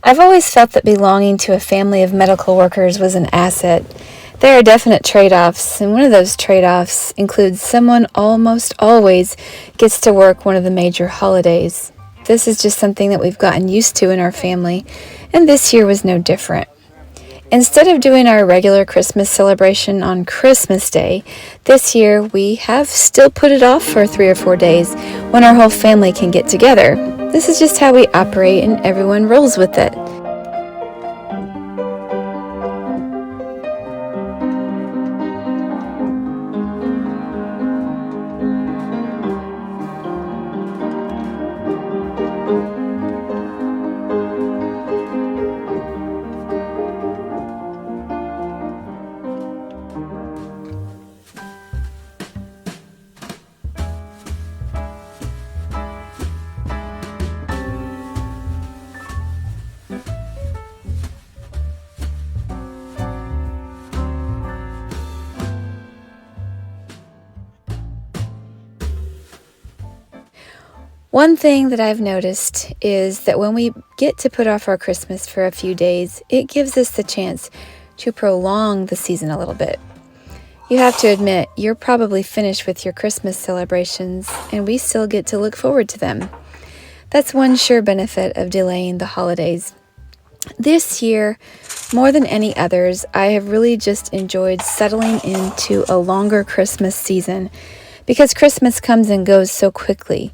I've always felt that belonging to a family of medical workers was an asset. There are definite trade-offs, and one of those trade-offs includes someone almost always gets to work one of the major holidays. This is just something that we've gotten used to in our family, and this year was no different. Instead of doing our regular Christmas celebration on Christmas Day, this year we have still put it off for 3 or 4 days when our whole family can get together. This is just how we operate, and everyone rolls with it. One thing that I've noticed is that when we get to put off our Christmas for a few days, it gives us the chance to prolong the season a little bit. You have to admit, you're probably finished with your Christmas celebrations, and we still get to look forward to them. That's one sure benefit of delaying the holidays. This year, more than any others, I have really just enjoyed settling into a longer Christmas season because Christmas comes and goes so quickly.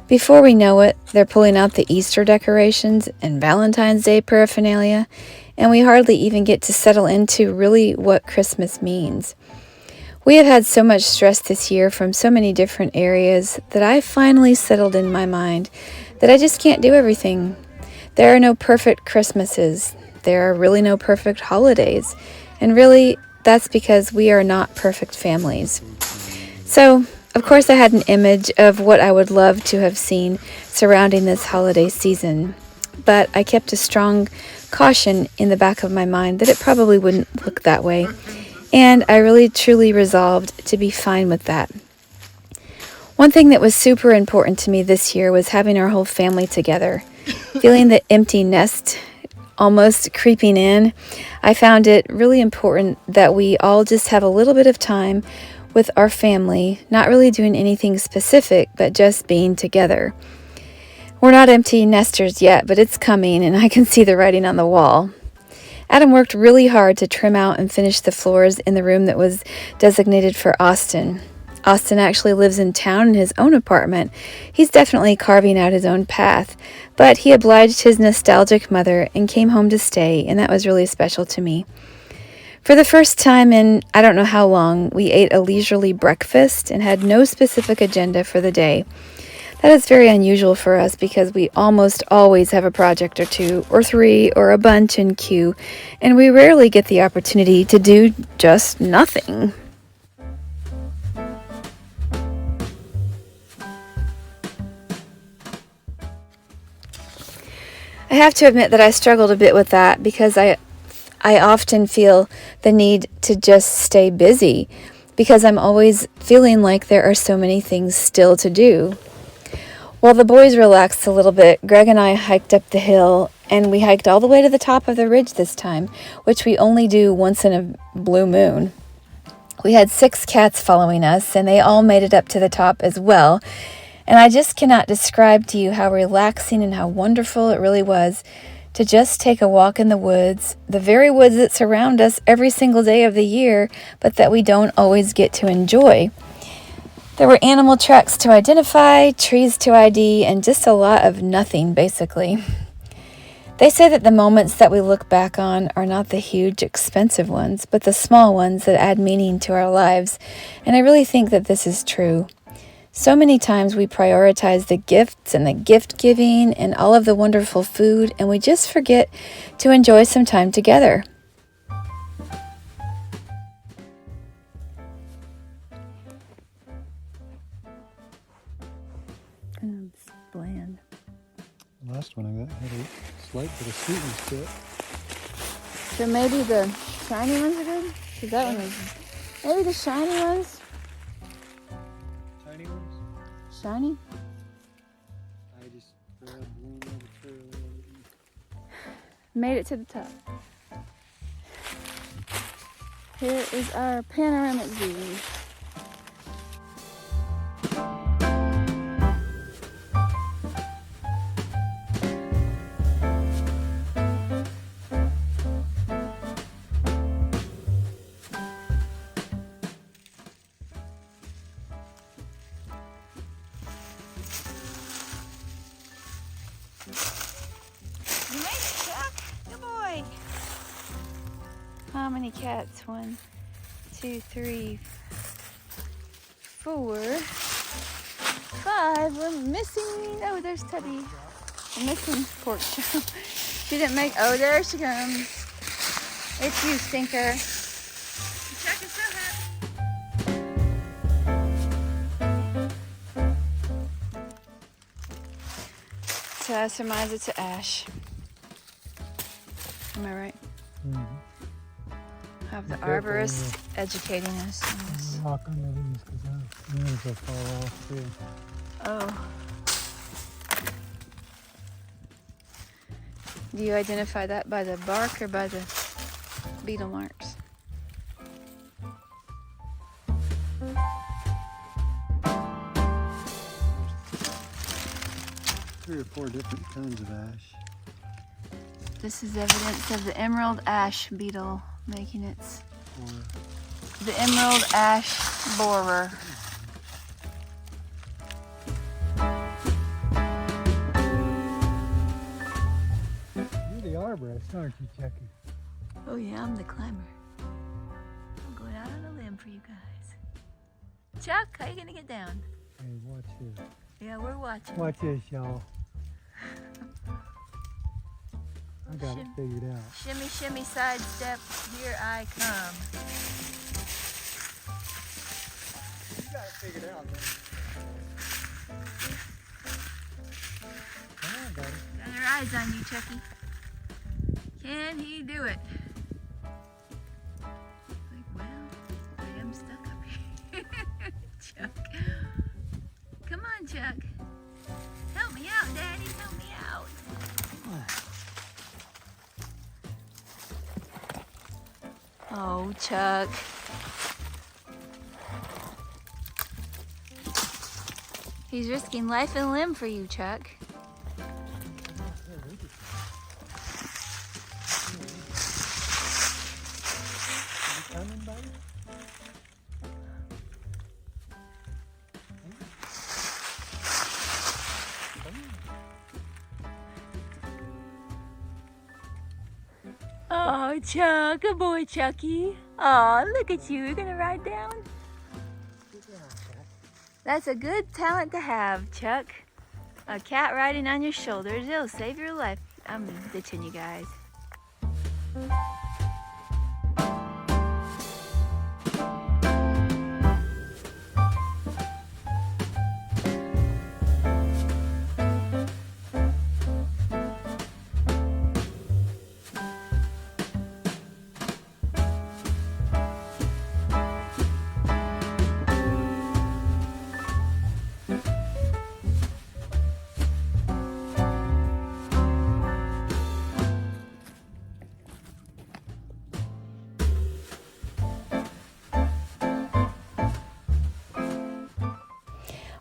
Before we know it, they're pulling out the Easter decorations and Valentine's Day paraphernalia, and we hardly even get to settle into really what Christmas means. We have had so much stress this year from so many different areas that I finally settled in my mind that I just can't do everything. There are no perfect Christmases. There are really no perfect holidays. And really, that's because we are not perfect families. So, of course, I had an image of what I would love to have seen surrounding this holiday season, but I kept a strong caution in the back of my mind that it probably wouldn't look that way, and I really truly resolved to be fine with that. One thing that was super important to me this year was having our whole family together. Feeling the empty nest almost creeping in, I found it really important that we all just have a little bit of time with our family, not really doing anything specific, but just being together. We're not empty nesters yet, but it's coming, and I can see the writing on the wall. Adam worked really hard to trim out and finish the floors in the room that was designated for Austin. Austin actually lives in town in his own apartment. He's definitely carving out his own path, but he obliged his nostalgic mother and came home to stay, and that was really special to me. For the first time in I don't know how long, we ate a leisurely breakfast and had no specific agenda for the day. That is very unusual for us because we almost always have a project or 2 or 3 or a bunch in queue, and we rarely get the opportunity to do just nothing. I have to admit that I struggled a bit with that because I often feel the need to just stay busy because I'm always feeling like there are so many things still to do. While the boys relaxed a little bit, Greg and I hiked up the hill, and we hiked all the way to the top of the ridge this time, which we only do once in a blue moon. We had 6 cats following us, and they all made it up to the top as well, and I just cannot describe to you how relaxing and how wonderful it really was to just take a walk in the woods, the very woods that surround us every single day of the year, but that we don't always get to enjoy. There were animal tracks to identify, trees to ID, and just a lot of nothing, basically. They say that the moments that we look back on are not the huge, expensive ones, but the small ones that add meaning to our lives, and I really think that this is true. So many times we prioritize the gifts and the gift giving and all of the wonderful food, and we just forget to enjoy some time together. It's bland. The last one I got had a slight bit of sweetness to it. So maybe the shiny ones are good? Because that one was... Maybe the shiny ones? Tiny ones? Shiny? I just grabbed one of the trail. Made it to the top. Here is our panoramic view. You made it, Chuck. Good boy. How many cats? 1, 2, 3, 4, 5. We're missing. Oh, there's Tubby. We're missing pork chop. She didn't make. Oh, there she comes. It's you, stinker. Chuck is so happy. To us reminds it to Ash. Am I right? Mm-hmm. Have the arborist educating us on this. Rock under these because the leaves will fall off too. Oh. Do you identify that by the bark or by the beetle marks? Three or four different kinds of ash. This is evidence of the emerald ash beetle making its... The emerald ash borer. You're the arborist, aren't you, Chucky? Oh yeah, I'm the climber. I'm going out on a limb for you guys. Chuck, how you gonna get down? Hey, watch this. Yeah, we're watching. Watch this, y'all. I got it figured out. Shimmy, shimmy, sidestep, here I come. You got it figured out, man. I got it. Got their eyes on you, Chucky. Can he do it? Like, well, I am stuck up here. Chuck. Come on, Chuck. Help me out, Daddy. Help me out. Oh, Chuck. He's risking life and limb for you, Chuck. Coming, buddy? Oh, Chuck, good boy, Chucky. Oh, look at you. You're gonna ride down? That's a good talent to have, Chuck. A cat riding on your shoulders, it'll save your life. I'm ditching you guys.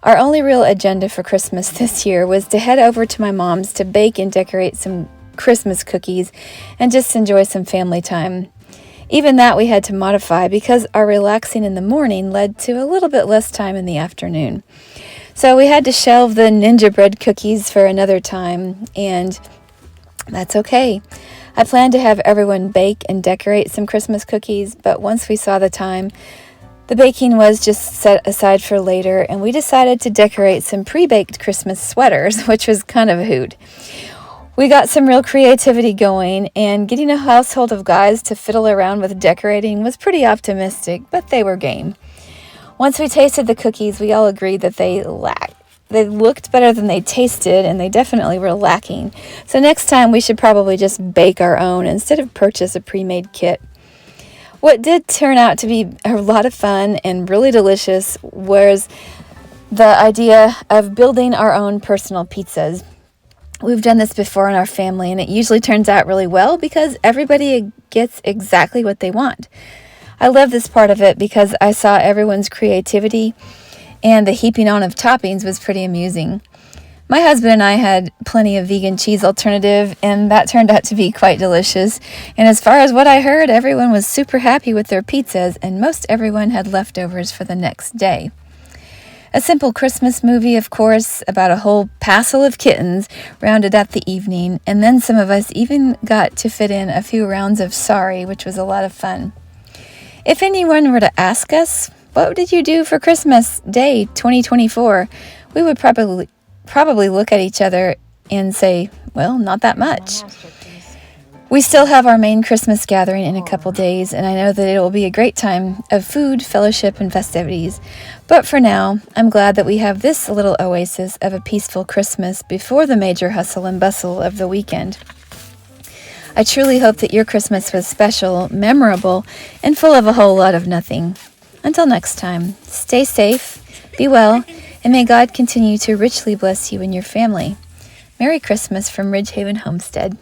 Our only real agenda for Christmas this year was to head over to my mom's to bake and decorate some Christmas cookies and just enjoy some family time. Even that we had to modify because our relaxing in the morning led to a little bit less time in the afternoon. So we had to shelve the gingerbread cookies for another time, and that's okay. I planned to have everyone bake and decorate some Christmas cookies, but once we saw the time, the baking was just set aside for later, and we decided to decorate some pre-baked Christmas sweaters, which was kind of a hoot. We got some real creativity going, and getting a household of guys to fiddle around with decorating was pretty optimistic, but they were game. Once we tasted the cookies, we all agreed that they looked better than they tasted, and they definitely were lacking. So next time we should probably just bake our own instead of purchase a pre-made kit. What did turn out to be a lot of fun and really delicious was the idea of building our own personal pizzas. We've done this before in our family, and it usually turns out really well because everybody gets exactly what they want. I love this part of it because I saw everyone's creativity, and the heaping on of toppings was pretty amusing. My husband and I had plenty of vegan cheese alternative, and that turned out to be quite delicious. And as far as what I heard, everyone was super happy with their pizzas, and most everyone had leftovers for the next day. A simple Christmas movie, of course, about a whole passel of kittens rounded up the evening, and then some of us even got to fit in a few rounds of Sorry, which was a lot of fun. If anyone were to ask us, what did you do for Christmas Day 2024? We would probably look at each other and say, well, not that much. We still have our main Christmas gathering in a couple days, and I know that it will be a great time of food, fellowship, and festivities. But for now, I'm glad that we have this little oasis of a peaceful Christmas before the major hustle and bustle of the weekend. I truly hope that your Christmas was special, memorable, and full of a whole lot of nothing. Until next time, stay safe, be well, and may God continue to richly bless you and your family. Merry Christmas from Ridgehaven Homestead.